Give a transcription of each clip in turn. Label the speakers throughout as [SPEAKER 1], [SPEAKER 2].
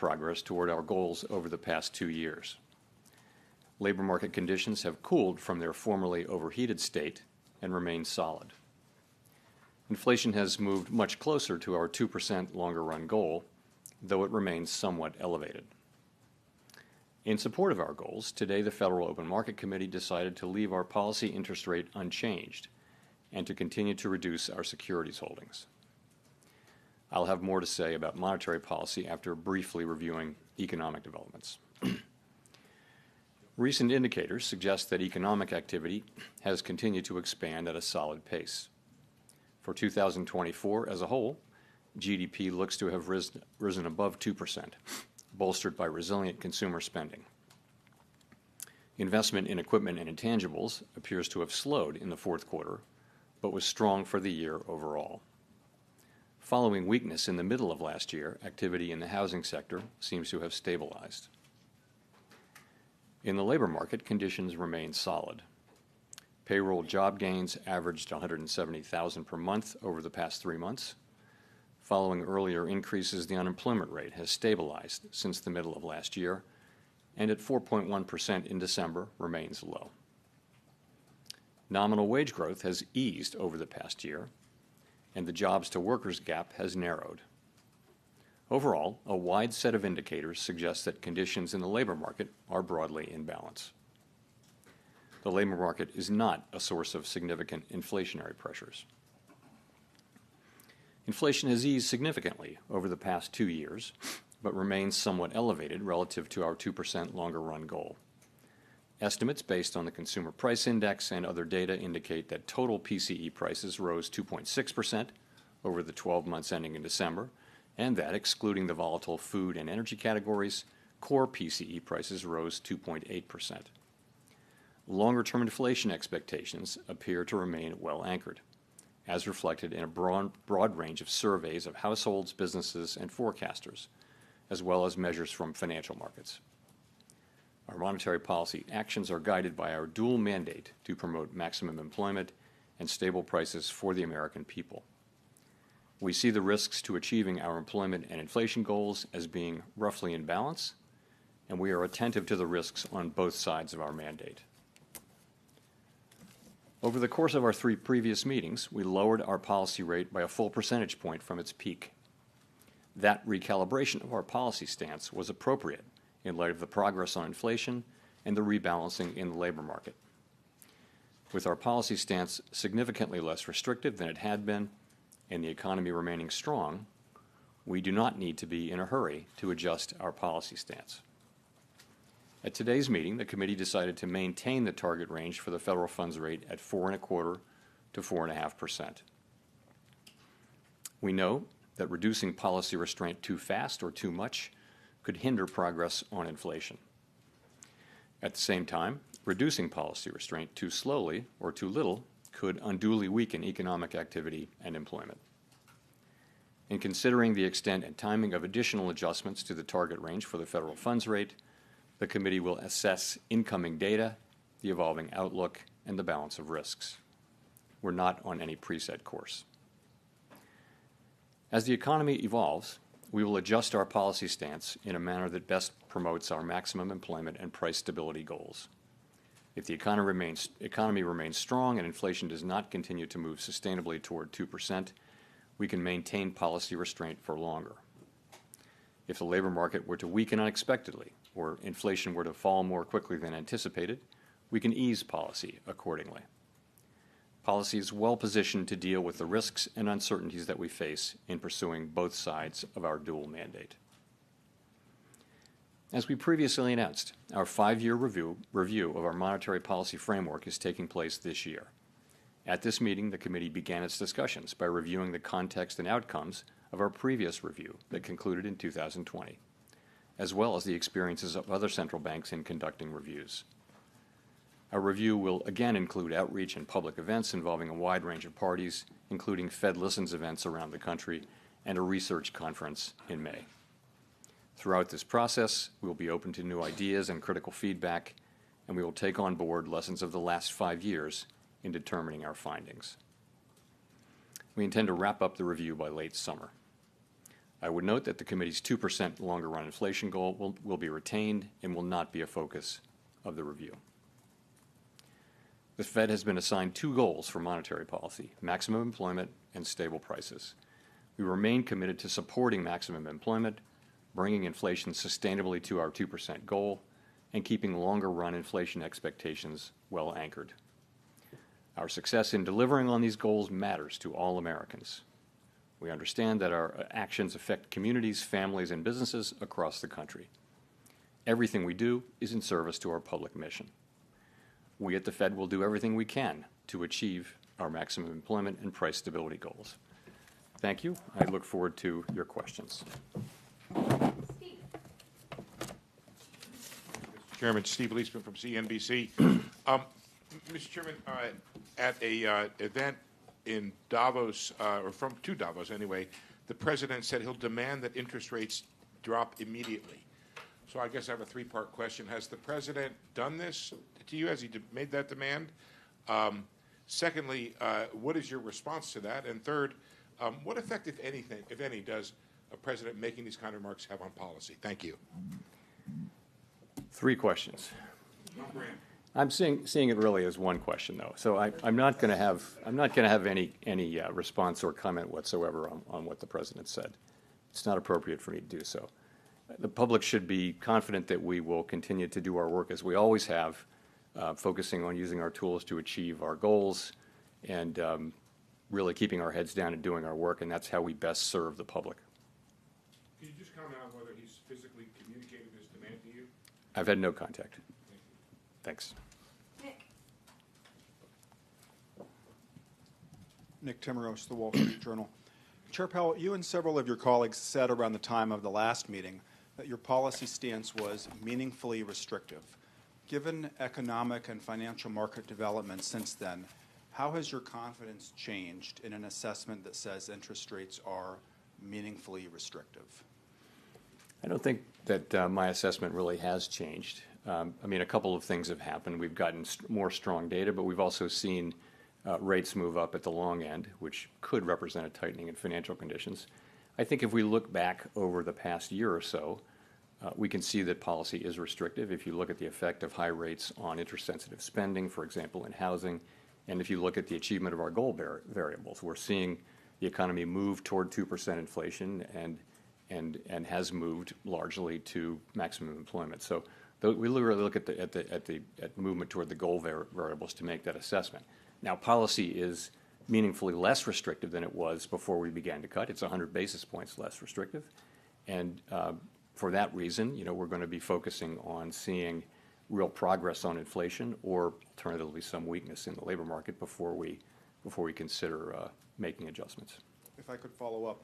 [SPEAKER 1] progress toward our goals over the past 2 years. Labor market conditions have cooled from their formerly overheated state and remain solid. Inflation has moved much closer to our 2% longer-run goal, though it remains somewhat elevated. In support of our goals, today the Federal Open Market Committee decided to leave our policy interest rate unchanged and to continue to reduce our securities holdings. I'll have more to say about monetary policy after briefly reviewing economic developments. Recent indicators suggest that economic activity has continued to expand at a solid pace. For 2024 as a whole, GDP looks to have risen above 2%, bolstered by resilient consumer spending. Investment in equipment and intangibles appears to have slowed in the fourth quarter, but was strong for the year overall. Following weakness in the middle of last year, activity in the housing sector seems to have stabilized. In the labor market, conditions remain solid. Payroll job gains averaged 170,000 per month over the past 3 months. Following earlier increases, the unemployment rate has stabilized since the middle of last year, and at 4.1% in December remains low. Nominal wage growth has eased over the past year, and the jobs-to-workers gap has narrowed. Overall, a wide set of indicators suggests that conditions in the labor market are broadly in balance. The labor market is not a source of significant inflationary pressures. Inflation has eased significantly over the past 2 years, but remains somewhat elevated relative to our 2% longer-run goal. Estimates based on the Consumer Price Index and other data indicate that total PCE prices rose 2.6% over the 12 months ending in December, and that, excluding the volatile food and energy categories, core PCE prices rose 2.8%. Longer-term inflation expectations appear to remain well anchored, as reflected in a broad range of surveys of households, businesses, and forecasters, as well as measures from financial markets. Our monetary policy actions are guided by our dual mandate to promote maximum employment and stable prices for the American people. We see the risks to achieving our employment and inflation goals as being roughly in balance, and we are attentive to the risks on both sides of our mandate. Over the course of our 3 previous meetings, we lowered our policy rate by a full percentage point from its peak. That recalibration of our policy stance was appropriate in light of the progress on inflation and the rebalancing in the labor market. With our policy stance significantly less restrictive than it had been and the economy remaining strong, we do not need to be in a hurry to adjust our policy stance. At today's meeting, the committee decided to maintain the target range for the federal funds rate at 4.25% to 4.5%. We know that reducing policy restraint too fast or too much could hinder progress on inflation. At the same time, reducing policy restraint too slowly or too little could unduly weaken economic activity and employment. In considering the extent and timing of additional adjustments to the target range for the federal funds rate, the committee will assess incoming data, the evolving outlook, and the balance of risks. We're not on any preset course. As the economy evolves, we will adjust our policy stance in a manner that best promotes our maximum employment and price stability goals. If the economy remains strong and inflation does not continue to move sustainably toward 2%, we can maintain policy restraint for longer. If the labor market were to weaken unexpectedly, or inflation were to fall more quickly than anticipated, we can ease policy accordingly. Policy is well positioned to deal with the risks and uncertainties that we face in pursuing both sides of our dual mandate. As we previously announced, our 5-year review of our monetary policy framework is taking place this year. At this meeting, the committee began its discussions by reviewing the context and outcomes of our previous review that concluded in 2020, as well as the experiences of other central banks in conducting reviews. Our review will again include outreach and public events involving a wide range of parties, including Fed Listens events around the country and a research conference in May. Throughout this process, we will be open to new ideas and critical feedback, and we will take on board lessons of the last 5 years in determining our findings. We intend to wrap up the review by late summer. I would note that the committee's 2% longer run inflation goal will be retained and will not be a focus of the review. The Fed has been assigned two goals for monetary policy: maximum employment and stable prices. We remain committed to supporting maximum employment, bringing inflation sustainably to our 2% goal, and keeping longer-run inflation expectations well anchored. Our success in delivering on these goals matters to all Americans. We understand that our actions affect communities, families, and businesses across the country. Everything we do is in service to our public mission. We at the Fed will do everything we can to achieve our maximum employment and price stability goals. Thank you. I look forward to your questions.
[SPEAKER 2] Mr. Chairman, Steve Leisman from CNBC. Mr. Chairman, at a event in Davos, to Davos anyway, the president said he'll demand that interest rates drop immediately. So I guess I have a three-part question. Has the president done this to you? Has he made that demand? Secondly, what is your response to that? And third, what effect, if any, does a president making these kind of remarks have on policy? Thank you.
[SPEAKER 1] Three questions. I'm seeing it really as one question, though. So I'm not going to have any response or comment whatsoever on what the president said. It's not appropriate for me to do so. The public should be confident that we will continue to do our work as we always have, focusing on using our tools to achieve our goals and really keeping our heads down and doing our work, and that's how we best serve the public.
[SPEAKER 2] Can you just comment on whether he's physically communicated his demand to you?
[SPEAKER 1] I've had no contact. Thanks.
[SPEAKER 3] Nick Timmeros, The Wall Street Journal. Chair Powell, you and several of your colleagues said around the time of the last meeting that your policy stance was meaningfully restrictive. Given economic and financial market developments since then, how has your confidence changed in an assessment that says interest rates are meaningfully restrictive?
[SPEAKER 1] I don't think that my assessment really has changed. I mean, a couple of things have happened. We've gotten more strong data, but we've also seen rates move up at the long end, which could represent a tightening in financial conditions. I think if we look back over the past year or so, we can see that policy is restrictive. If you look at the effect of high rates on interest-sensitive spending, for example, in housing, and if you look at the achievement of our goal variables, we're seeing the economy move toward 2% inflation and has moved largely to maximum employment. So we literally look at the movement toward the goal variables to make that assessment. Now, policy is meaningfully less restrictive than it was before we began to cut. It's 100 basis points less restrictive, and for that reason, we're going to be focusing on seeing real progress on inflation, or alternatively some weakness in the labor market before we consider making adjustments.
[SPEAKER 3] If I could follow up,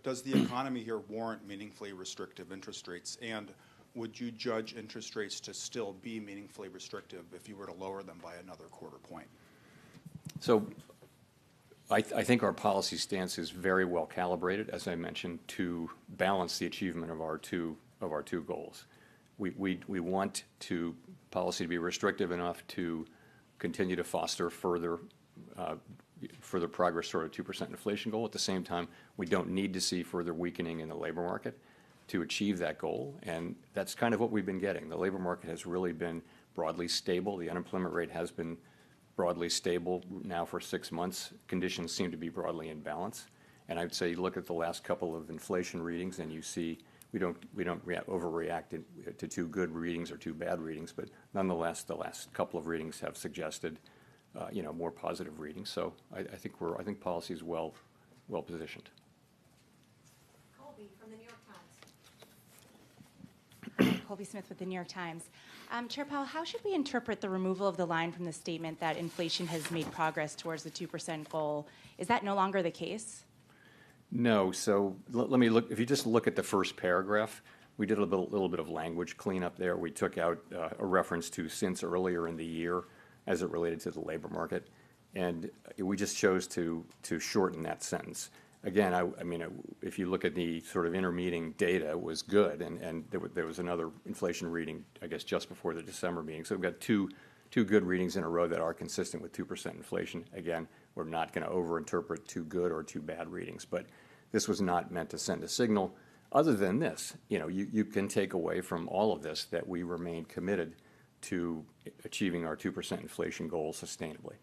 [SPEAKER 3] does the economy here warrant meaningfully restrictive interest rates? And would you judge interest rates to still be meaningfully restrictive if you were to lower them by another quarter point?
[SPEAKER 1] So I think our policy stance is very well calibrated, as I mentioned, to balance the achievement of our two goals. We want policy to be restrictive enough to continue to foster further progress toward a 2% inflation goal. At the same time, we don't need to see further weakening in the labor market to achieve that goal, and that's kind of what we've been getting. The labor market has really been broadly stable. The unemployment rate has been broadly stable now for 6 months. Conditions seem to be broadly in balance, and I'd say you look at the last couple of inflation readings and you see we don't overreact to two good readings or two bad readings, but nonetheless, the last couple of readings have suggested, more positive readings. So I think policy is well positioned.
[SPEAKER 4] Colby from the New York Times. Colby Smith with the New York Times. Chair Powell, how should we interpret the removal of the line from the statement that inflation has made progress towards the 2% goal? Is that no longer the case?
[SPEAKER 1] No. So let me look. If you just look at the first paragraph, we did a little bit of language cleanup there. We took out a reference to since earlier in the year as it related to the labor market, and we just chose to shorten that sentence. Again, I mean, if you look at the sort of intermeeting data, it was good, and there was another inflation reading, I guess, just before the December meeting. So we've got two good readings in a row that are consistent with 2% inflation. Again, we're not going to overinterpret two good or two bad readings, but this was not meant to send a signal. Other than this, you can take away from all of this that we remain committed to achieving our 2% inflation goal sustainably.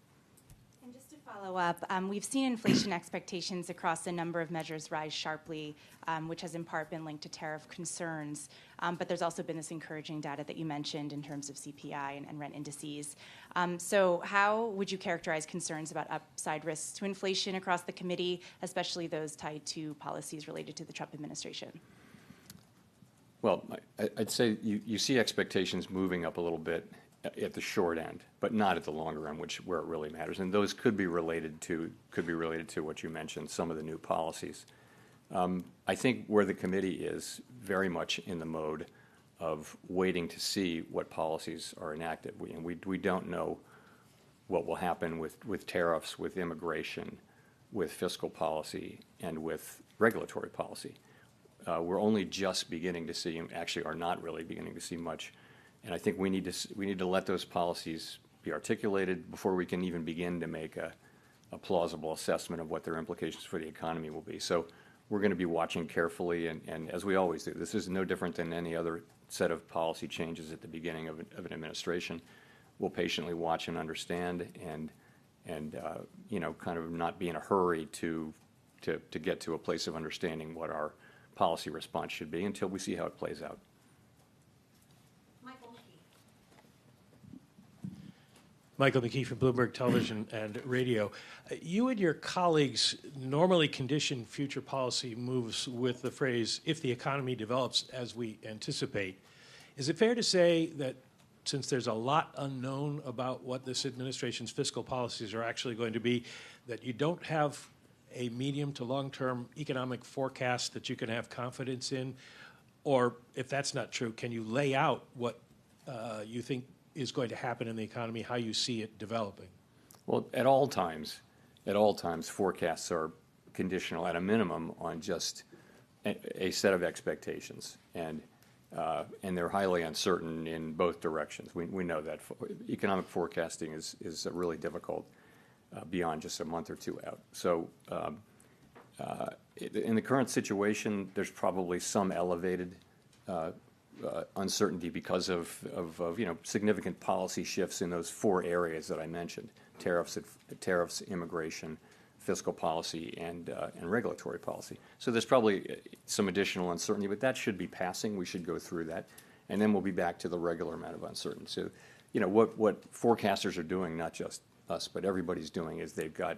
[SPEAKER 4] And just to follow up, we've seen inflation expectations across a number of measures rise sharply, which has in part been linked to tariff concerns. But there's also been this encouraging data that you mentioned in terms of CPI and rent indices. So how would you characterize concerns about upside risks to inflation across the committee, especially those tied to policies related to the Trump administration?
[SPEAKER 1] Well, I'd say you see expectations moving up a little bit at the short end, but not at the longer end, where it really matters. And those could be related to what you mentioned, some of the new policies. I think where the committee is very much in the mode of waiting to see what policies are enacted. We don't know what will happen with tariffs, with immigration, with fiscal policy, and with regulatory policy. We're only just beginning to see, and actually are not really beginning to see much. And I think we need to let those policies be articulated before we can even begin to make a plausible assessment of what their implications for the economy will be. So we're going to be watching carefully, and as we always do. This is no different than any other set of policy changes at the beginning of an administration. We'll patiently watch and understand, and kind of not be in a hurry to get to a place of understanding what our policy response should be until we see how it plays out.
[SPEAKER 5] Michael McKee from Bloomberg Television and Radio. You and your colleagues normally condition future policy moves with the phrase, if the economy develops as we anticipate. Is it fair to say that since there's a lot unknown about what this administration's fiscal policies are actually going to be, that you don't have a medium to long-term economic forecast that you can have confidence in? Or if that's not true, can you lay out what you think is going to happen in the economy, how you see it developing?
[SPEAKER 1] Well, at all times, forecasts are conditional at a minimum on just a set of expectations, and they're highly uncertain in both directions. We know that economic forecasting is really difficult beyond just a month or two out. So in the current situation, there's probably some elevated uncertainty because of significant policy shifts in those four areas that I mentioned: tariffs, immigration, fiscal policy, and regulatory policy. So there's probably some additional uncertainty, but that should be passing. We should go through that, and then we'll be back to the regular amount of uncertainty. So, what forecasters are doing, not just us, but everybody's doing, is they've got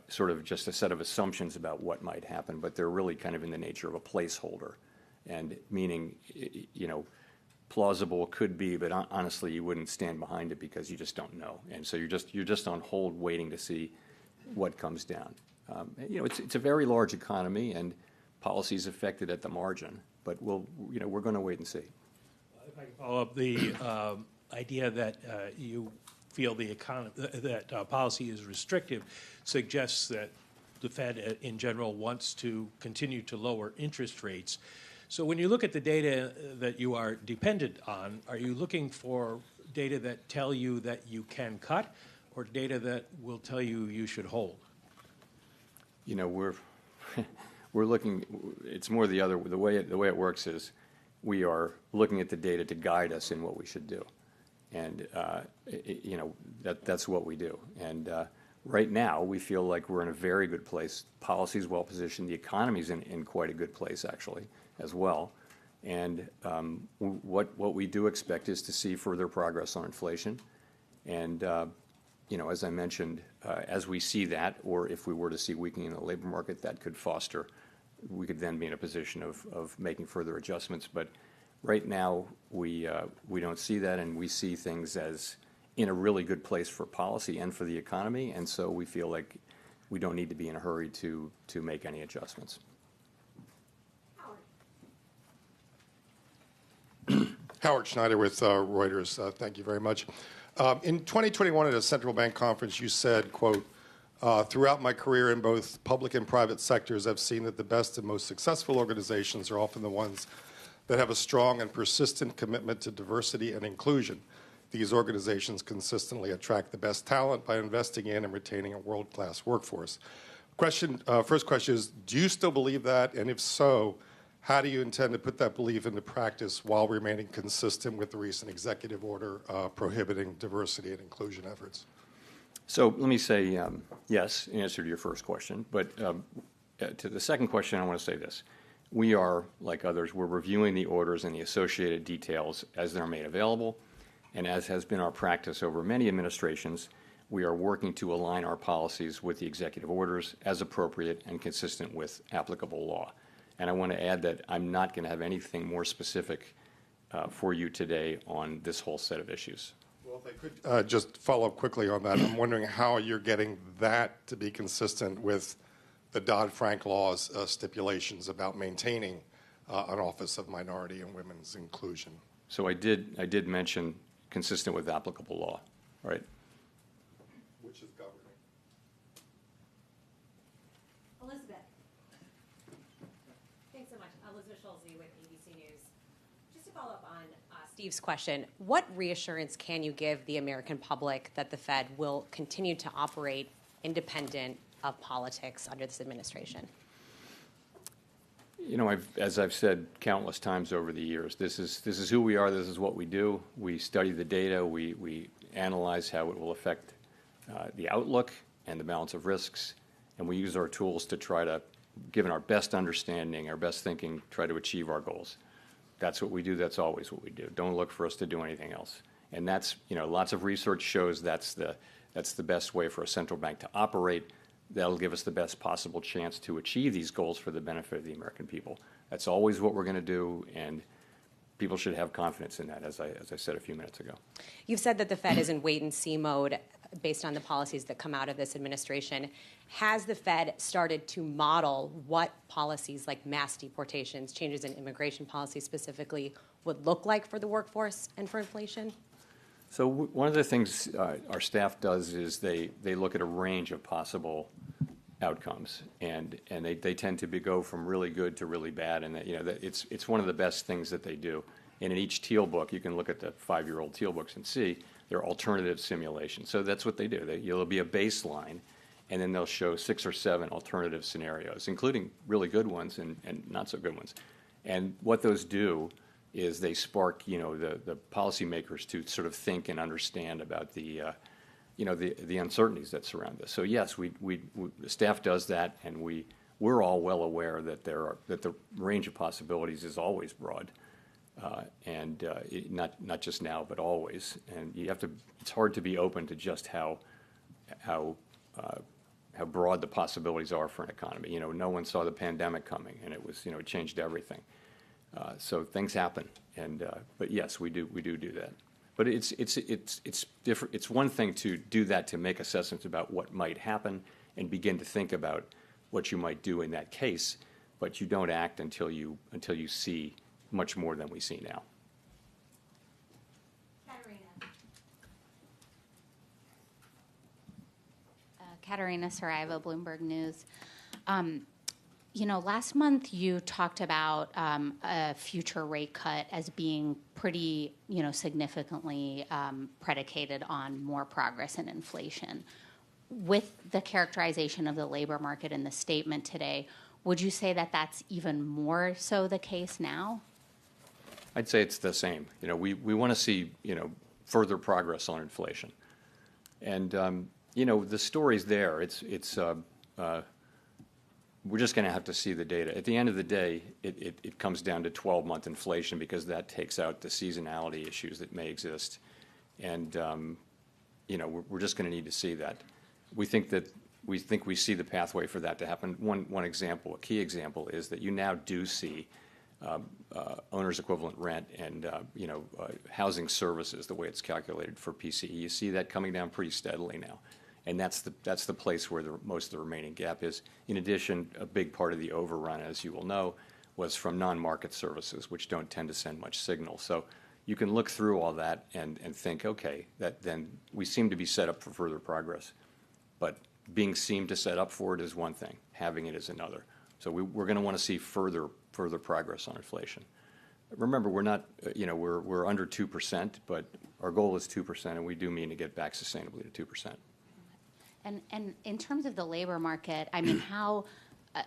[SPEAKER 1] sort of just a set of assumptions about what might happen, but they're really kind of in the nature of a placeholder. And meaning, plausible could be, but honestly, you wouldn't stand behind it because you just don't know. And so you're just on hold, waiting to see what comes down. It's a very large economy, and policies affected at the margin. But we're going to wait and see.
[SPEAKER 5] If I can follow up, the idea that you feel that policy is restrictive suggests that the Fed, in general, wants to continue to lower interest rates. So when you look at the data that you are dependent on, are you looking for data that tell you that you can cut, or data that will tell you you should hold?
[SPEAKER 1] We're looking. It's more the other. The way it works is we are looking at the data to guide us in what we should do, and that's what we do. And right now, we feel like we're in a very good place. Policy's well positioned. The economy's in quite a good place, actually, as well. And what we do expect is to see further progress on inflation. And as I mentioned, as we see that, or if we were to see weakening in the labor market, that could foster. We could then be in a position of making further adjustments. But right now, we don't see that, and we see things as in a really good place for policy and for the economy. And so we feel like we don't need to be in a hurry to make any adjustments.
[SPEAKER 6] Howard Schneider with Reuters. Thank you very much. In 2021 at a central bank conference, you said, quote, throughout my career in both public and private sectors, I've seen that the best and most successful organizations are often the ones that have a strong and persistent commitment to diversity and inclusion. These organizations consistently attract the best talent by investing in and retaining a world-class workforce. First question is, do you still believe that? And if so, how do you intend to put that belief into practice while remaining consistent with the recent executive order prohibiting diversity and inclusion efforts?
[SPEAKER 1] So let me say yes in answer to your first question. But to the second question, I want to say this. We are, like others, we're reviewing the orders and the associated details as they're made available. And as has been our practice over many administrations, we are working to align our policies with the executive orders as appropriate and consistent with applicable law. And I want to add that I'm not going to have anything more specific for you today on this whole set of issues.
[SPEAKER 6] Well, if I could just follow up quickly on that, I'm wondering how you're getting that to be consistent with the Dodd-Frank law's stipulations about maintaining an Office of Minority and Women's Inclusion.
[SPEAKER 1] So I did mention consistent with applicable law, right?
[SPEAKER 6] Which is governing.
[SPEAKER 7] Elizabeth. Thanks so much. Elizabeth Schulze with ABC News. Just to follow up on Steve's question, what reassurance can you give the American public that the Fed will continue to operate independent of politics under this administration?
[SPEAKER 1] You know, as I've said countless times over the years, this is who we are. This is what we do. We study the data. We analyze how it will affect the outlook and the balance of risks, and we use our tools to try to, given our best understanding, our best thinking, try to achieve our goals. That's what we do. That's always what we do. Don't look for us to do anything else. And that's, you know, lots of research shows that's the best way for a central bank to operate. That'll give us the best possible chance to achieve these goals for the benefit of the American people. That's always what we're going to do, and people should have confidence in that, as I said a few minutes ago.
[SPEAKER 7] You've said that the Fed is in wait-and-see mode based on the policies that come out of this administration. Has the Fed started to model what policies like mass deportations, changes in immigration policy specifically, would look like for the workforce and for inflation?
[SPEAKER 1] So one of the things our staff does is they look at a range of possible outcomes, and they tend to go from really good to really bad, and it's one of the best things that they do. And in each teal book, you can look at the 5-year-old teal books and see they're alternative simulations. So that's what they do. There'll be a baseline, and then they'll show 6 or 7 alternative scenarios, including really good ones and not so good ones. And what those do is they spark, the policymakers to sort of think and understand about the uncertainties that surround this. So yes, the staff does that, and we're all well aware that that the range of possibilities is always broad, and not just now, but always. And it's hard to be open to just how broad the possibilities are for an economy. No one saw the pandemic coming, and it changed everything. So things happen, but yes, we do that. But it's different. It's one thing to do that, to make assessments about what might happen and begin to think about what you might do in that case. But you don't act until you see much more than we see now.
[SPEAKER 8] Katerina Saraiva, Bloomberg News. Last month you talked about a future rate cut as being pretty, significantly predicated on more progress in inflation. With the characterization of the labor market in the statement today, would you say that that's even more so the case now?
[SPEAKER 1] I'd say it's the same. We want to see, further progress on inflation. And, the story's there. We're just going to have to see the data. At the end of the day, it comes down to 12-month inflation, because that takes out the seasonality issues that may exist. And, we're just going to need to see that. We think we see the pathway for that to happen. One example, a key example, is that you now do see owner's equivalent rent and, housing services, the way it's calculated for PCE. You see that coming down pretty steadily now. And that's the place where most of the remaining gap is. In addition, a big part of the overrun, as you will know, was from non-market services, which don't tend to send much signal. So you can look through all that and think, okay, then we seem to be set up for further progress. But being seemed to set up for it is one thing. Having it is another. So we're going to want to see further progress on inflation. Remember, we're not, we're under 2%, but our goal is 2%, and we do mean to get back sustainably to 2%.
[SPEAKER 8] And in terms of the labor market, I mean, how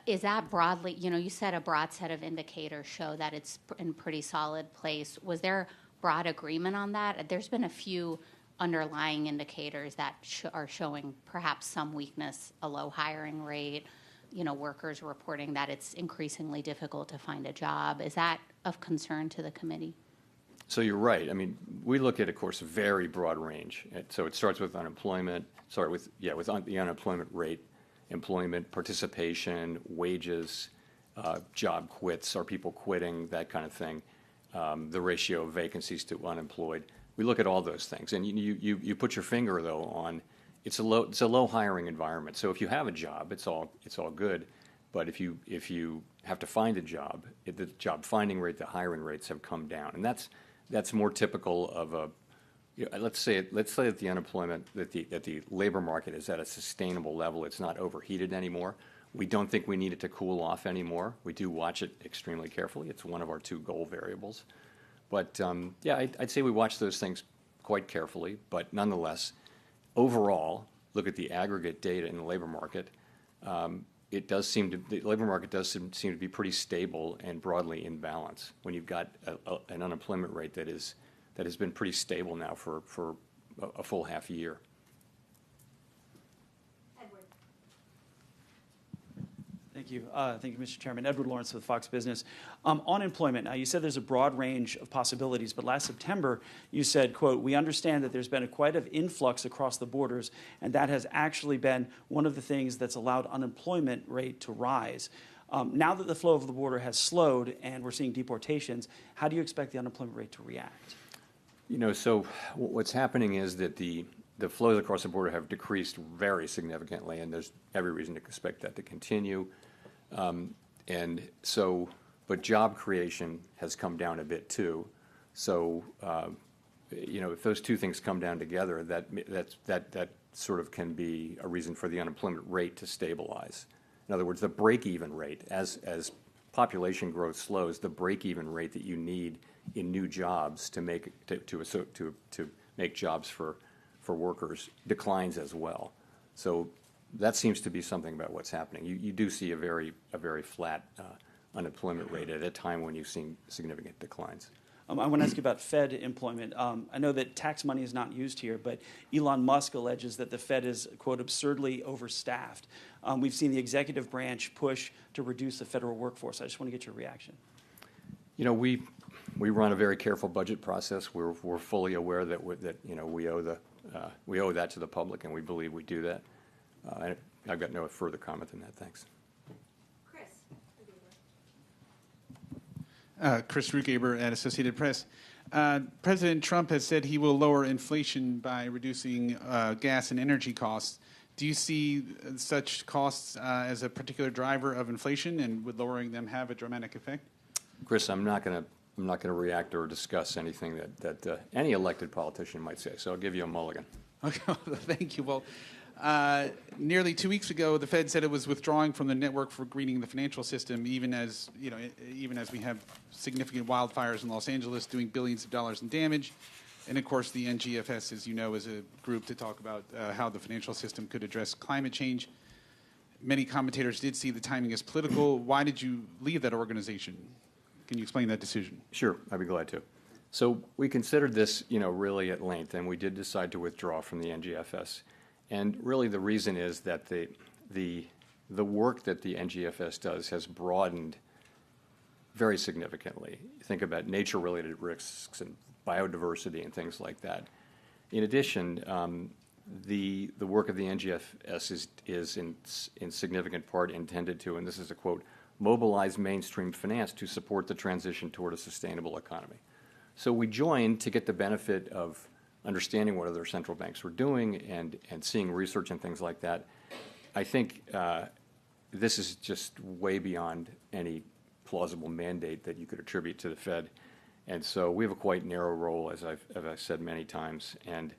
[SPEAKER 8] is that broadly? You know, you said a broad set of indicators show that it's in pretty solid place. Was there broad agreement on that? There's been a few underlying indicators that are showing perhaps some weakness, a low hiring rate, you know, workers reporting that it's increasingly difficult to find a job. Is that of concern to the committee?
[SPEAKER 1] So you're right. I mean, we look at, of course, a very broad range. So it starts with unemployment, the unemployment rate, employment, participation, wages, job quits, are people quitting, that kind of thing, the ratio of vacancies to unemployed. We look at all those things, and you put your finger though on it's a low hiring environment. So if you have a job, it's all good, but if you have to find a job, the job finding rate, the hiring rates have come down, and that's more typical of a. Let's say that the unemployment, that the labor market is at a sustainable level. It's not overheated anymore. We don't think we need it to cool off anymore. We do watch it extremely carefully. It's one of our 2 goal variables. But I'd say we watch those things quite carefully. But nonetheless, overall, look at the aggregate data in the labor market. The labor market does seem to be pretty stable and broadly in balance when you've got an unemployment rate that has been pretty stable now for a full half year.
[SPEAKER 8] Edward.
[SPEAKER 9] Thank you. Thank you, Mr. Chairman. Edward Lawrence with Fox Business. On employment, now you said there's a broad range of possibilities, but last September you said, quote, "We understand that there's been quite an influx across the borders, and that has actually been one of the things that's allowed unemployment rate to rise." Now that the flow of the border has slowed and we're seeing deportations, how do you expect the unemployment rate to react?
[SPEAKER 1] You know, so what's happening is that the flows across the border have decreased very significantly, and there's every reason to expect that to continue. But job creation has come down a bit too. So, if those 2 things come down together, that sort of can be a reason for the unemployment rate to stabilize. In other words, the break-even rate, as population growth slows, the break-even rate that you need in new jobs to make jobs for workers declines as well. So that seems to be something about what's happening. You do see a very flat unemployment rate at a time when you've seen significant declines.
[SPEAKER 9] I want to ask you about Fed employment. I know that tax money is not used here, but Elon Musk alleges that the Fed is, quote, absurdly overstaffed. We've seen the executive branch push to reduce the federal workforce. I just want to get your reaction.
[SPEAKER 1] You know, we run a very careful budget process. We're fully aware that we owe that to the public, and we believe we do that. I've got no further comment than that. Thanks.
[SPEAKER 10] Chris Rugaber at Associated Press. President Trump has said he will lower inflation by reducing gas and energy costs. Do you see such costs as a particular driver of inflation, and would lowering them have a dramatic effect?
[SPEAKER 1] Chris, I'm not going to react or discuss anything that any elected politician might say. So I'll give you a mulligan.
[SPEAKER 10] Okay, thank you. Well, nearly 2 weeks ago, the Fed said it was withdrawing from the network for greening the financial system, even as we have significant wildfires in Los Angeles doing billions of dollars in damage. And of course, the NGFS, as you know, is a group to talk about how the financial system could address climate change. Many commentators did see the timing as political. Why did you leave that organization? Can you explain that decision? Sure,
[SPEAKER 1] I'd be glad to. So we considered this, really at length, and we did decide to withdraw from the NGFS. And really the reason is that the work that the NGFS does has broadened very significantly. Think about nature-related risks and biodiversity and things like that. In addition, the work of the NGFS is in significant part intended to, and this is a quote, mobilize mainstream finance to support the transition toward a sustainable economy. So we joined to get the benefit of understanding what other central banks were doing and seeing research and things like that. I think this is just way beyond any plausible mandate that you could attribute to the Fed. And so we have a quite narrow role, as I've said many times, and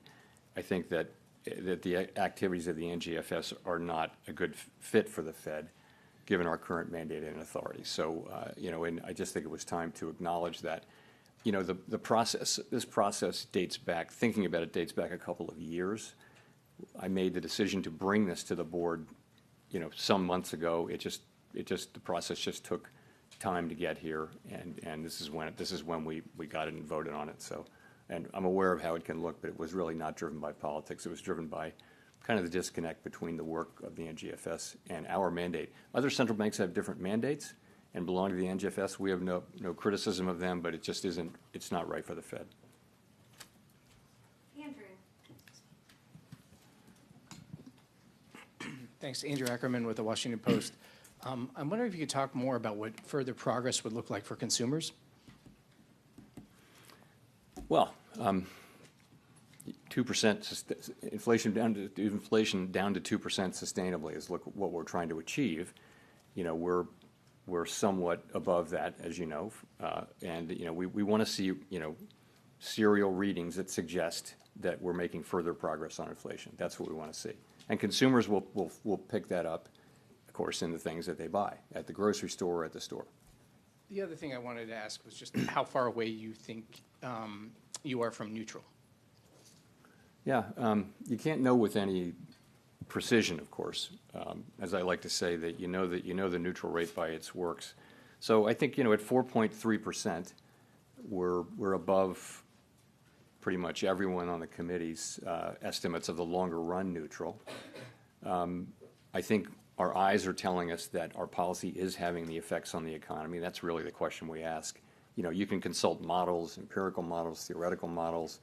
[SPEAKER 1] I think that the activities of the NGFS are not a good fit for the Fed, given our current mandate and authority. So, and I just think it was time to acknowledge that. This process dates back, thinking about it dates back a couple of years. I made the decision to bring this to the board, some months ago. The process just took time to get here, and this is when we got it and voted on it. So, and I'm aware of how it can look, but it was really not driven by politics. It was driven by kind of the disconnect between the work of the NGFS and our mandate. Other central banks have different mandates and belong to the NGFS. We have no criticism of them, but it just isn't. It's not right for the Fed.
[SPEAKER 11] Thanks. Andrew Ackerman with the Washington Post. I'm wondering if you could talk more about what further progress would look like for consumers.
[SPEAKER 1] Well, 2% inflation down to 2% sustainably is what we're trying to achieve. We're somewhat above that, as you know, and we want to see serial readings that suggest that we're making further progress on inflation. That's what we want to see. And consumers will pick that up, of course, in the things that they buy at the grocery store or at the store.
[SPEAKER 11] The other thing I wanted to ask was just how far away you think you are from neutral.
[SPEAKER 1] Yeah, you can't know with any precision, of course. As I like to say, that you know the neutral rate by its works. So I think at 4.3%, we're above pretty much everyone on the committee's estimates of the longer run neutral. I think our eyes are telling us that our policy is having the effects on the economy. That's really the question we ask. You can consult models, empirical models, theoretical models.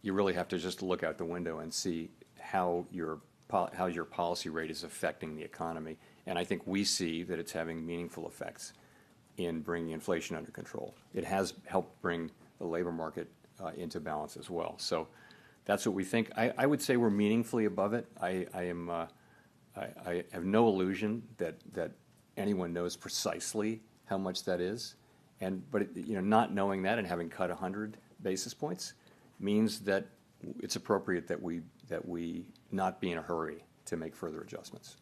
[SPEAKER 1] You really have to just look out the window and see how your policy rate is affecting the economy. And I think we see that it's having meaningful effects in bringing inflation under control. It has helped bring the labor market into balance as well. So that's what we think. I would say we're meaningfully above it. I have no illusion that anyone knows precisely how much that is. But not knowing that and having cut 100 basis points means that it's appropriate that we not be in a hurry to make further adjustments.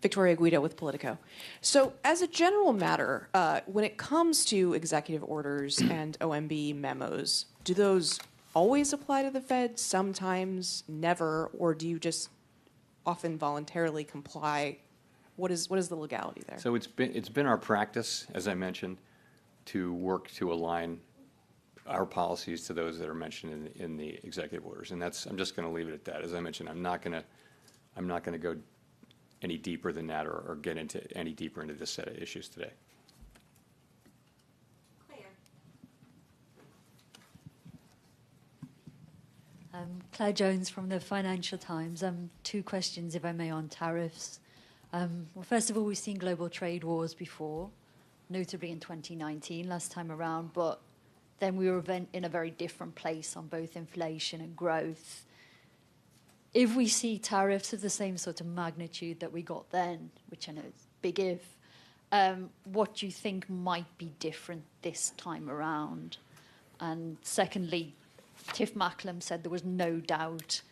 [SPEAKER 12] Victoria Guido with Politico. So as a general matter, when it comes to executive orders and OMB memos, do those always apply to the Fed, sometimes never, or do you just often voluntarily comply? What is the legality there?
[SPEAKER 1] So it's been our practice, as I mentioned, to work to align our policies to those that are mentioned in the executive orders, and I'm just going to leave it at that. As I mentioned, I'm not going to go any deeper than that or get into any deeper into this set of issues today.
[SPEAKER 13] Claire Jones from the Financial Times. Two questions, if I may, on tariffs. Well, first of all, we've seen global trade wars before, notably in 2019, last time around, but then we were in a very different place on both inflation and growth. If we see tariffs of the same sort of magnitude that we got then, which I know is big if, what do you think might be different this time around? And secondly, Tiff Macklem said there was no doubt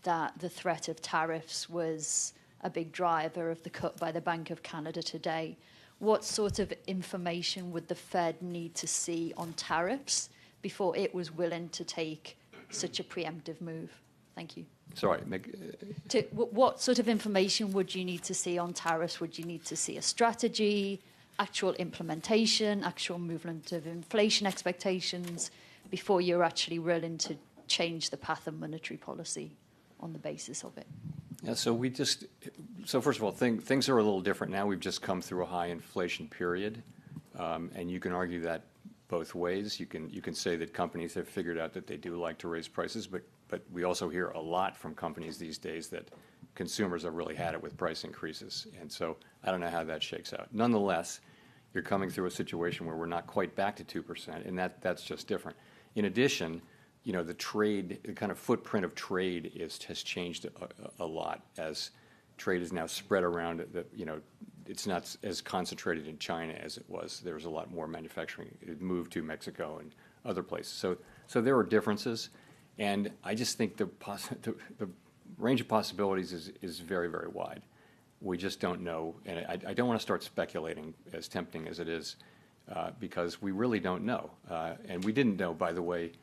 [SPEAKER 13] that the threat of tariffs was a big driver of the cut by the Bank of Canada today. What sort of information would the Fed need to see on tariffs before it was willing to take such a preemptive move? Thank you.
[SPEAKER 1] Sorry.
[SPEAKER 13] What sort of information would you need to see on tariffs? Would you need to see a strategy, actual implementation, actual movement of inflation expectations before you're actually willing to change the path of monetary policy on the basis of it?
[SPEAKER 1] Yeah, so first of all, things are a little different now. We've just come through a high inflation period, and you can argue that both ways. You can say that companies have figured out that they do like to raise prices, but we also hear a lot from companies these days that consumers have really had it with price increases, and so I don't know how that shakes out. Nonetheless, you're coming through a situation where we're not quite back to 2%, and that's just different. In addition, the kind of footprint of trade has changed a lot as trade is now spread around. It's not as concentrated in China as it was. There was a lot more manufacturing. It moved to Mexico and other places. So there are differences, and I just think the range of possibilities is very, very wide. We just don't know, and I don't want to start speculating, as tempting as it is, because we really don't know. And we didn't know, by the way,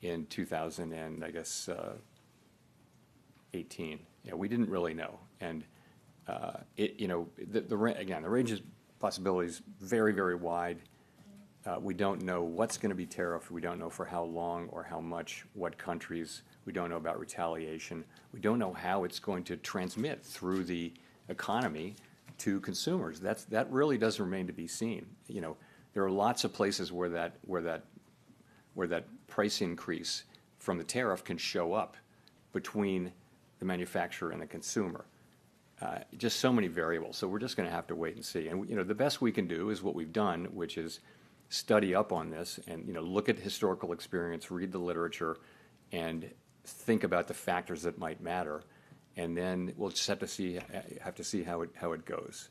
[SPEAKER 1] in 2018. Yeah, we didn't really know, and the range of possibilities very, very wide. We don't know what's going to be tariffed. We don't know for how long or how much, what countries. We don't know about retaliation. We don't know how it's going to transmit through the economy to consumers. That really does remain to be seen. There are lots of places where that price increase from the tariff can show up between the manufacturer and the consumer. Just so many variables. So we're just going to have to wait and see. And the best we can do is what we've done, which is study up on this and look at historical experience, read the literature, and think about the factors that might matter. And then we'll just have to see how it goes.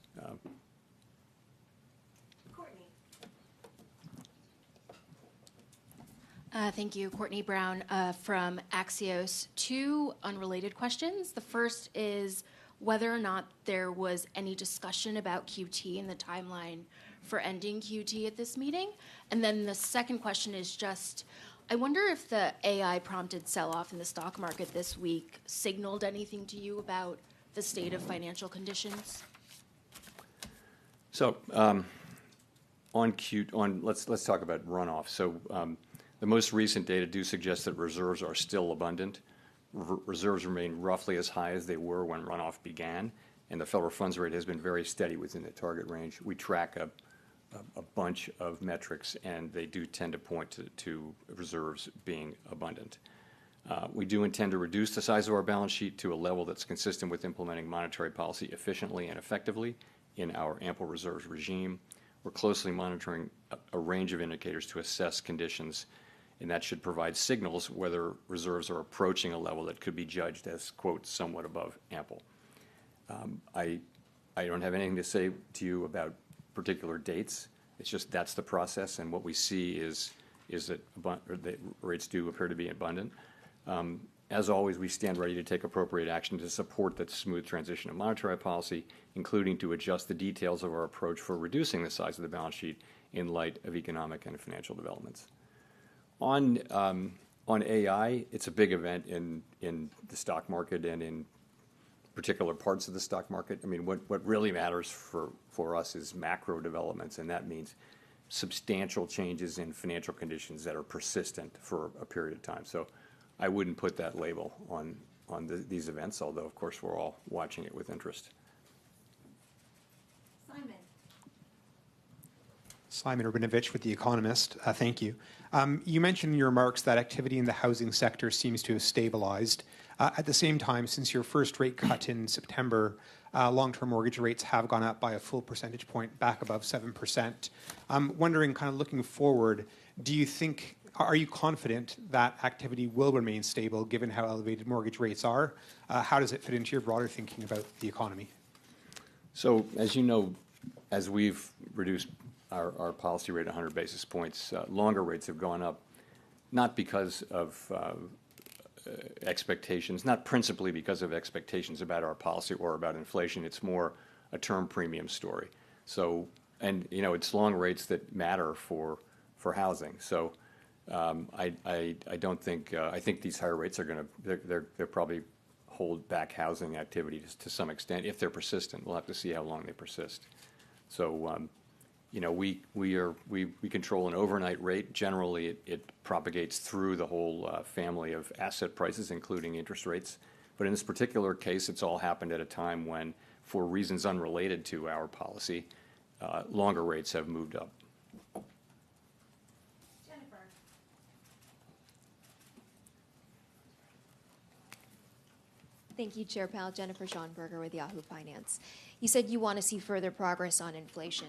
[SPEAKER 14] Courtney. Thank you, Courtney Brown from Axios. Two unrelated questions. The first is whether or not there was any discussion about QT and the timeline for ending QT at this meeting. And then the second question is just, I wonder if the AI-prompted sell-off in the stock market this week signaled anything to you about the state of financial conditions?
[SPEAKER 1] So let's talk about runoff. So the most recent data do suggest that reserves are still abundant. Reserves remain roughly as high as they were when runoff began, and the federal funds rate has been very steady within the target range. We track a bunch of metrics, and they do tend to point to reserves being abundant. We do intend to reduce the size of our balance sheet to a level that's consistent with implementing monetary policy efficiently and effectively in our ample reserves regime. We're closely monitoring a range of indicators to assess conditions, and that should provide signals whether reserves are approaching a level that could be judged as, quote, somewhat above ample. I don't have anything to say to you about particular dates. It's just that's the process, and what we see is that the rates do appear to be abundant. As always, we stand ready to take appropriate action to support that smooth transition of monetary policy, including to adjust the details of our approach for reducing the size of the balance sheet in light of economic and financial developments. On AI, it's a big event in the stock market and in particular parts of the stock market. I mean, what really matters for us is macro developments, and that means substantial changes in financial conditions that are persistent for a period of time. So I wouldn't put that label on these events, although, of course, we're all watching it with interest.
[SPEAKER 15] Simon Rabinovich with The Economist. Thank you. You mentioned in your remarks that activity in the housing sector seems to have stabilized. At the same time, since your first rate cut in September, long-term mortgage rates have gone up by a full percentage point back above 7%. I'm wondering, kind of looking forward, are you confident that activity will remain stable given how elevated mortgage rates are? How does it fit into your broader thinking about the economy?
[SPEAKER 1] So, as you know, as we've reduced our policy rate 100 basis points, longer rates have gone up, not because of expectations, not principally because of expectations about our policy or about inflation. It's more a term premium story. So, and it's long rates that matter for housing. So, I don't think I think these higher rates are going to they're probably hold back housing activity to some extent if they're persistent. We'll have to see how long they persist. So, we control an overnight rate. Generally, it propagates through the whole family of asset prices, including interest rates. But in this particular case, it's all happened at a time when, for reasons unrelated to our policy, longer rates have moved up.
[SPEAKER 14] Jennifer.
[SPEAKER 16] Thank you, Chair Powell. Jennifer Schonberger with Yahoo Finance. You said you want to see further progress on inflation.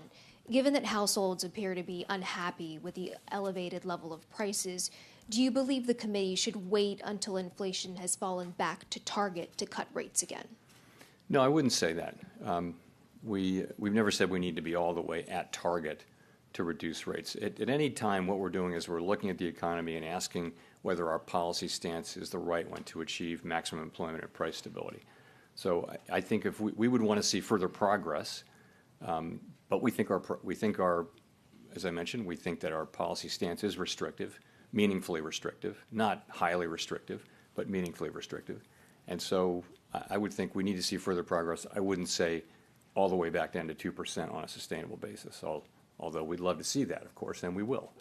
[SPEAKER 16] Given that households appear to be unhappy with the elevated level of prices, do you believe the committee should wait until inflation has fallen back to target to cut rates again?
[SPEAKER 1] No, I wouldn't say that. We've never said we need to be all the way at target to reduce rates. At any time, what we're doing is we're looking at the economy and asking whether our policy stance is the right one to achieve maximum employment and price stability. So I think if we would want to see further progress, but we think our, as I mentioned, we think that our policy stance is restrictive. meaningfully restrictive, not highly restrictive, but meaningfully restrictive. And so I would think we need to see further progress. I wouldn't say all the way back down to 2% on a sustainable basis, although we'd love to see that, of course, and we will.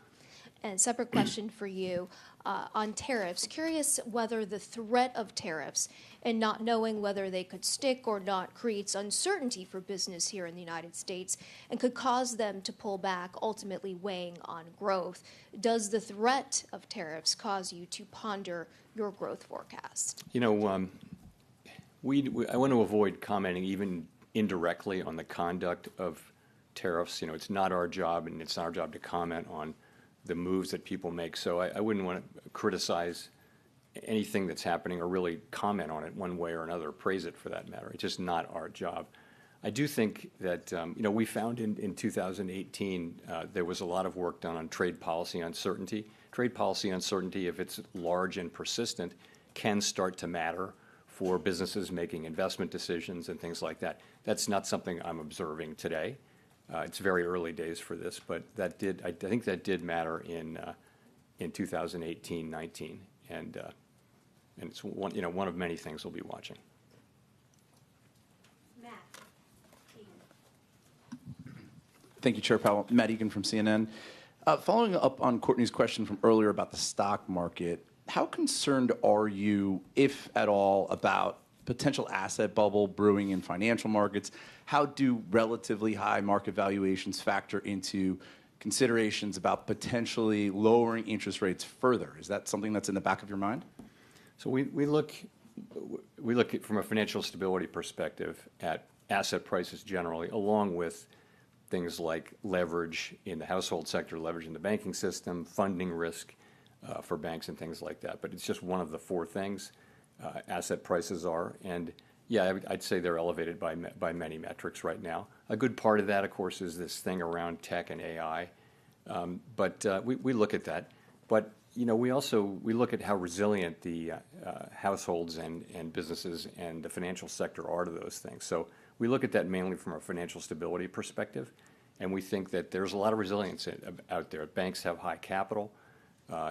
[SPEAKER 16] And separate question for you on tariffs. Curious whether the threat of tariffs and not knowing whether they could stick or not creates uncertainty for business here in the United States and could cause them to pull back, ultimately weighing on growth. Does the threat of tariffs cause you to ponder your growth forecast?
[SPEAKER 1] You know, I want to avoid commenting even indirectly on the conduct of tariffs. You know, it's not our job, and it's not our job to comment on the moves that people make. So I wouldn't want to criticize anything that's happening or really comment on it one way or another, praise it for that matter. It's just not our job. I do think that, you know, we found in 2018 there was a lot of work done on trade policy uncertainty. Trade policy uncertainty, if it's large and persistent, can start to matter for businesses making investment decisions and things like that. That's not something I'm observing today. It's very early days for this, but that did. I think that did matter in 2018-19, and it's one of many things we'll be watching.
[SPEAKER 17] Matt. Thank you, Chair Powell. Matt Egan from CNN. Following up on Courtney's question from earlier about the stock market, how concerned are you, if at all, about potential asset bubble brewing in financial markets? How do relatively high market valuations factor into considerations about potentially lowering interest rates further? Is that something that's in the back of your mind?
[SPEAKER 1] So we look at, from a financial stability perspective, at asset prices generally, along with things like leverage in the household sector, leverage in the banking system, funding risk for banks and things like that. But it's just one of the four things asset prices are. And yeah, I'd say they're elevated by many metrics right now. A good part of that, of course, is this thing around tech and AI. But we look at that. But you know, we look at how resilient the households and businesses and the financial sector are to those things. So we look at that mainly from a financial stability perspective, and we think that there's a lot of resilience out there. Banks have high capital,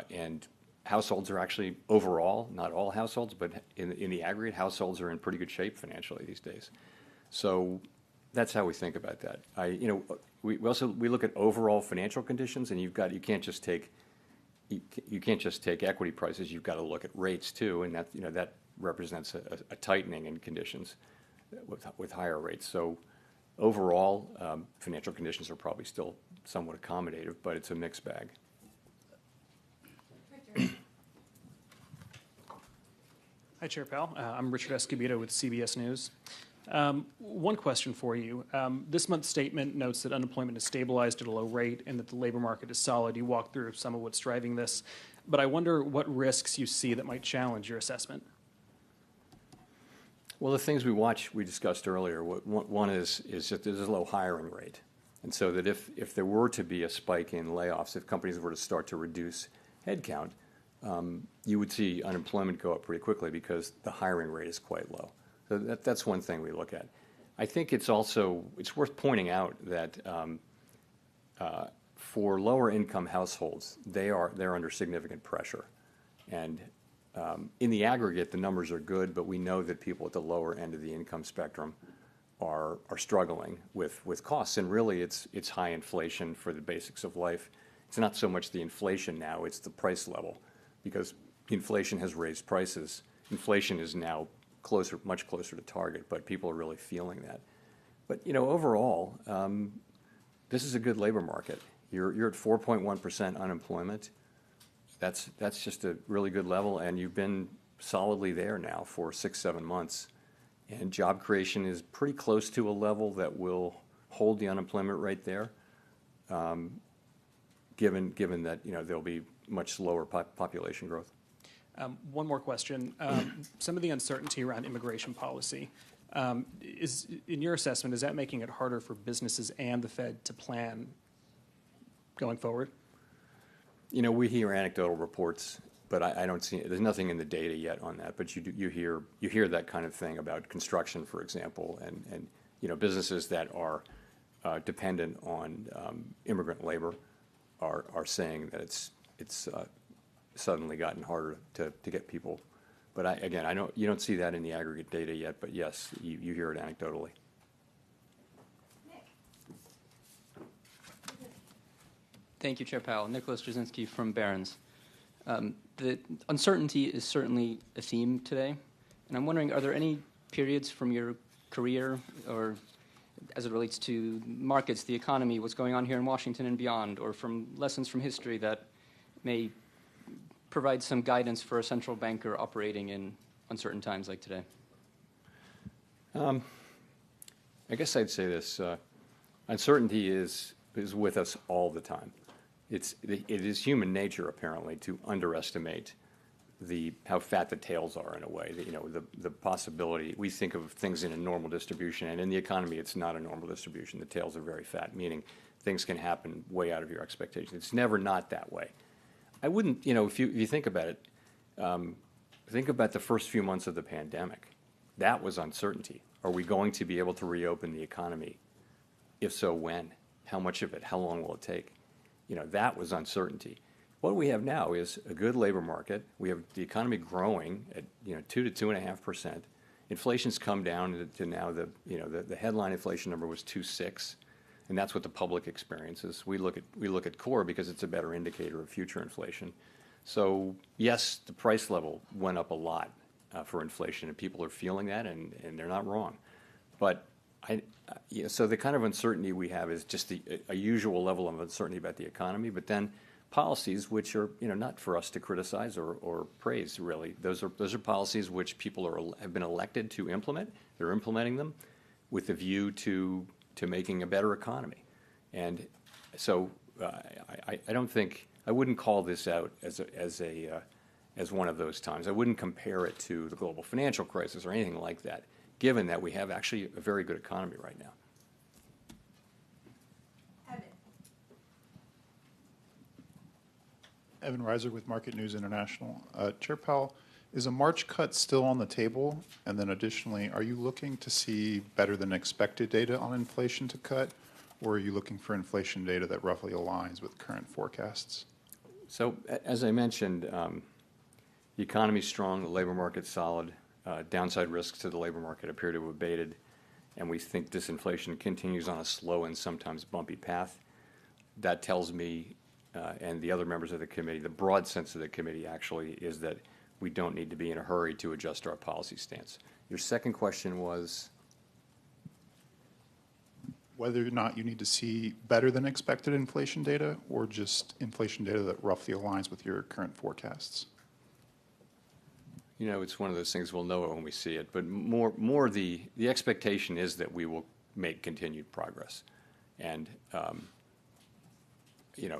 [SPEAKER 1] and households are actually overall, not all households, but in the aggregate, households are in pretty good shape financially these days. So that's how we think about that. We look at overall financial conditions, and you can't just take equity prices. You've got to look at rates too, and that represents a tightening in conditions with higher rates. So overall, financial conditions are probably still somewhat accommodative, but it's a mixed bag.
[SPEAKER 18] Hi, Chair Powell. I'm Richard Escobedo with CBS News. One question for you. This month's statement notes that unemployment is stabilized at a low rate and that the labor market is solid. You walked through some of what's driving this, but I wonder what risks you see that might challenge your assessment.
[SPEAKER 1] Well, the things we discussed earlier. One is that there's a low hiring rate, and so that if there were to be a spike in layoffs, if companies were to start to reduce headcount, you would see unemployment go up pretty quickly because the hiring rate is quite low. So that's one thing we look at. I think it's worth pointing out that for lower income households, they're under significant pressure, and in the aggregate, the numbers are good, but we know that people at the lower end of the income spectrum are struggling with costs, and really it's high inflation for the basics of life. It's not so much the inflation now; it's the price level, because inflation has raised prices. Inflation is now much closer to target, but people are really feeling that. But overall, this is a good labor market. You're at 4.1% unemployment. That's just a really good level, and you've been solidly there now for 6-7 months. And job creation is pretty close to a level that will hold the unemployment rate there, given that there'll be much slower population growth.
[SPEAKER 18] One more question. Some of the uncertainty around immigration policy, is, in your assessment, is that making it harder for businesses and the Fed to plan going forward?
[SPEAKER 1] We hear anecdotal reports, but I don't see. There's nothing in the data yet on that. But you hear that kind of thing about construction, for example, and businesses that are dependent on immigrant labor are saying that it's suddenly gotten harder to get people. But I know you don't see that in the aggregate data yet, but yes, you hear it anecdotally.
[SPEAKER 19] Thank you, Chair Powell. Nicholas Jasinski from Barron's. The uncertainty is certainly a theme today, and I'm wondering, are there any periods from your career or as it relates to markets, the economy, what's going on here in Washington and beyond, or from lessons from history that may provide some guidance for a central banker operating in uncertain times like today?
[SPEAKER 1] I guess I'd say this. Uncertainty is with us all the time. It is human nature, apparently, to underestimate how fat the tails are in a way. The possibility, we think of things in a normal distribution, and in the economy it's not a normal distribution. The tails are very fat, meaning things can happen way out of your expectations. It's never not that way. I wouldn't, if you think about it, think about the first few months of the pandemic. That was uncertainty. Are we going to be able to reopen the economy? If so, when? How much of it? How long will it take? That was uncertainty. What we have now is a good labor market. We have the economy growing at 2 to 2.5%. Inflation's come down to now the headline inflation number was 2.6, and that's what the public experiences. We look at core because it's a better indicator of future inflation. So yes, the price level went up a lot for inflation, and people are feeling that, and they're not wrong. But so the kind of uncertainty we have is just a usual level of uncertainty about the economy, but then policies which are not for us to criticize or praise, really. Those are policies which people have been elected to implement. They're implementing them with a view to making a better economy. And so I wouldn't call this out as one of those times. I wouldn't compare it to the global financial crisis or anything like that, given that we have actually a very good economy right now.
[SPEAKER 20] Evan Reiser with Market News International. Chair Powell, is a March cut still on the table? And then additionally, are you looking to see better than expected data on inflation to cut? Or are you looking for inflation data that roughly aligns with current forecasts?
[SPEAKER 1] So as I mentioned, the economy's strong, the labor market's solid. Downside risks to the labor market appear to have abated, and we think disinflation continues on a slow and sometimes bumpy path. That tells me, and the other members of the committee, the broad sense of the committee actually is that we don't need to be in a hurry to adjust our policy stance. Your second question was?
[SPEAKER 20] Whether or not you need to see better than expected inflation data or just inflation data that roughly aligns with your current forecasts?
[SPEAKER 1] It's one of those things we'll know it when we see it, but more the expectation is that we will make continued progress. And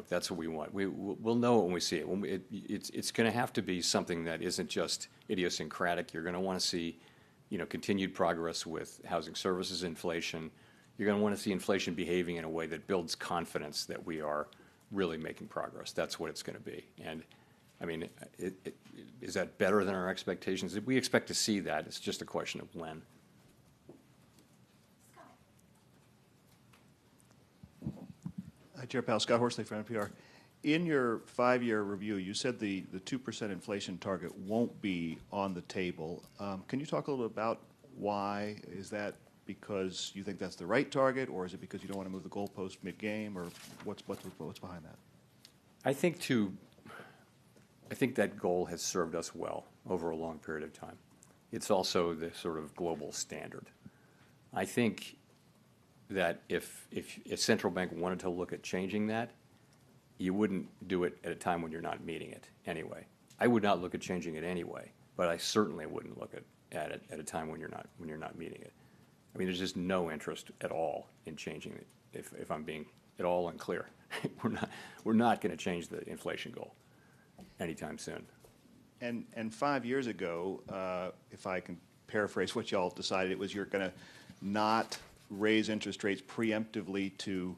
[SPEAKER 1] that's what we want. We'll know it when we see it. It's going to have to be something that isn't just idiosyncratic. You're going to want to see, continued progress with housing services inflation. You're going to want to see inflation behaving in a way that builds confidence that we are really making progress. That's what it's going to be. And I mean, is that better than our expectations? We expect to see that. It's just a question of when.
[SPEAKER 21] Hi, Chair Powell. Scott Horsley from NPR. In your 5-year review, you said the 2% inflation target won't be on the table. Can you talk a little bit about why? Is that because you think that's the right target, or is it because you don't want to move the goalpost mid-game, or what's behind that?
[SPEAKER 1] I think that goal has served us well over a long period of time. It's also the sort of global standard. I think that if a central bank wanted to look at changing that, you wouldn't do it at a time when you're not meeting it anyway. I would not look at changing it anyway, but I certainly wouldn't look at it at a time when you're not meeting it. I mean, there's just no interest at all in changing it. If I'm being at all unclear, we're not going to change the inflation goal anytime soon.
[SPEAKER 21] And 5 years ago, if I can paraphrase what y'all decided, it was you're going to not raise interest rates preemptively to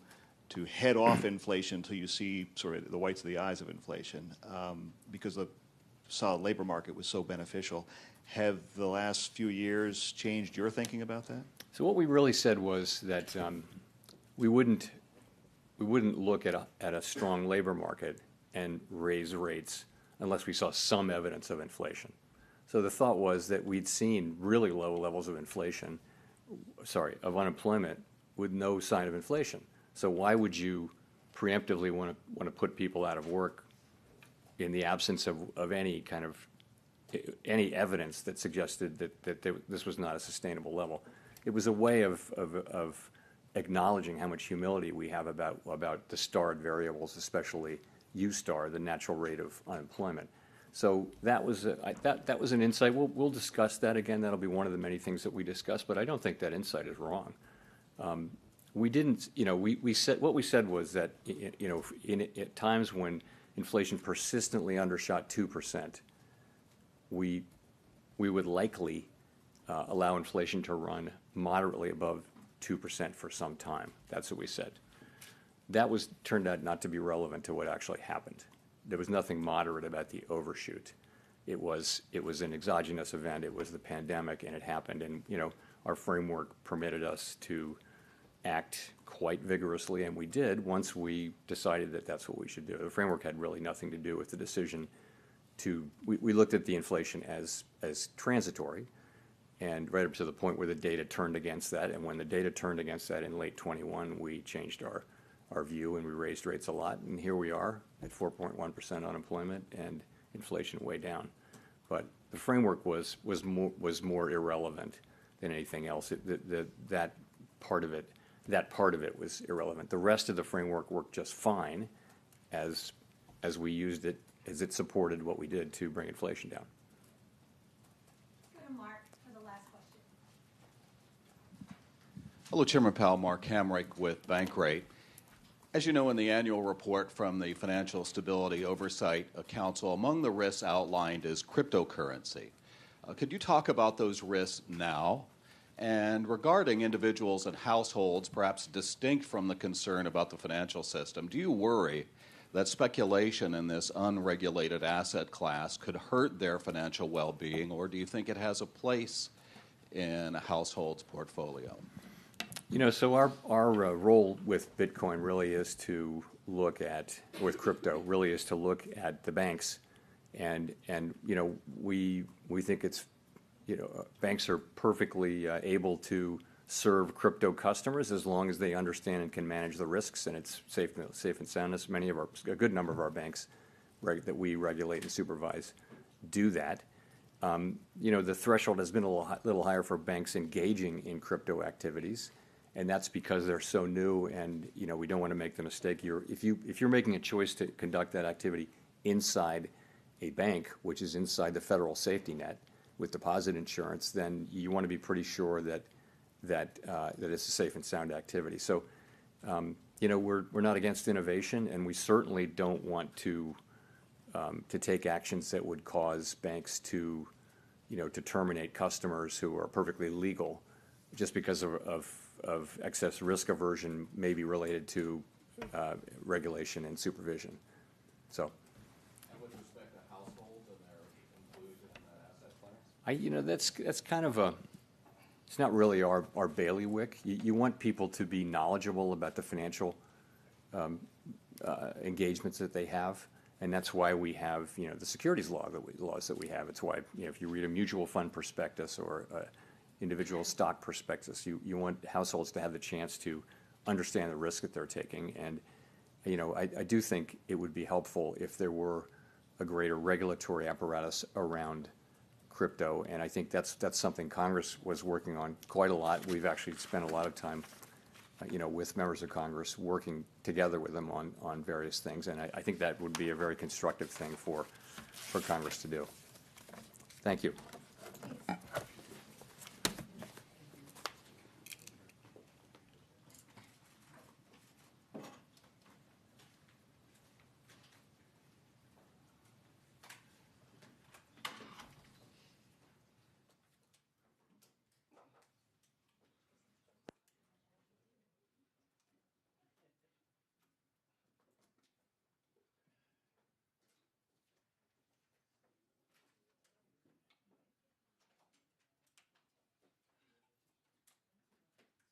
[SPEAKER 21] head off inflation until you see sort of the whites of the eyes of inflation, because the solid labor market was so beneficial. Have the last few years changed your thinking about that?
[SPEAKER 1] So what we really said was that we wouldn't look at a strong labor market and raise rates unless we saw some evidence of inflation. So the thought was that we'd seen really low levels of of unemployment with no sign of inflation. So why would you preemptively want to put people out of work in the absence of any kind of any evidence that suggested that this was not a sustainable level? It was a way of acknowledging how much humility we have about the starred variables, especially U-star, the natural rate of unemployment. So that was an insight. We'll discuss that again. That'll be one of the many things that we discuss. But I don't think that insight is wrong. We didn't, we said what we said was that at times when inflation persistently undershot 2%, we would likely allow inflation to run moderately above 2% for some time. That's what we said. That turned out not to be relevant to what actually happened. There was nothing moderate about the overshoot. It was an exogenous event. It was the pandemic, and it happened. And our framework permitted us to act quite vigorously, and we did once we decided that that's what we should do. The framework had really nothing to do with the decision to. We looked at the inflation as transitory, and right up to the point where the data turned against that. And when the data turned against that in late 21, we changed our view and we raised rates a lot. And here we are at 4.1% unemployment and inflation way down. But the framework was more irrelevant than anything else. That part of it was irrelevant. The rest of the framework worked just fine as we used it, as it supported what we did to bring inflation down.
[SPEAKER 2] Let's go to Mark for the last question.
[SPEAKER 22] Hello, Chairman Powell. Mark Hamrick with Bankrate. As you know, in the annual report from the Financial Stability Oversight Council, among the risks outlined is cryptocurrency. Could you talk about those risks now? And regarding individuals and households, perhaps distinct from the concern about the financial system, do you worry that speculation in this unregulated asset class could hurt their financial well-being, or do you think it has a place in a household's portfolio?
[SPEAKER 1] So our role with Bitcoin really is to look at, with crypto, really is to look at the banks, and we think it's, banks are perfectly able to serve crypto customers as long as they understand and can manage the risks, and it's safe and soundness. A good number of our banks that we regulate and supervise do that. The threshold has been a little higher for banks engaging in crypto activities. And that's because they're so new, and we don't want to make the mistake. If you're making a choice to conduct that activity inside a bank, which is inside the federal safety net with deposit insurance, then you want to be pretty sure that it's a safe and sound activity. So, we're not against innovation, and we certainly don't want to take actions that would cause banks to terminate customers who are perfectly legal just because of excess risk aversion may be related to regulation and supervision. So.
[SPEAKER 22] And with respect to households and their inclusion in that asset class?
[SPEAKER 1] That's kind of it's not really our bailiwick. You want people to be knowledgeable about the financial engagements that they have, and that's why we have the securities laws that we have. It's why if you read a mutual fund prospectus or individual stock prospectus, you want households to have the chance to understand the risk that they're taking. And I do think it would be helpful if there were a greater regulatory apparatus around crypto, and I think that's something Congress was working on quite a lot. We've actually spent a lot of time with members of Congress working together with them on various things, and I think that would be a very constructive thing for Congress to do. Thank you.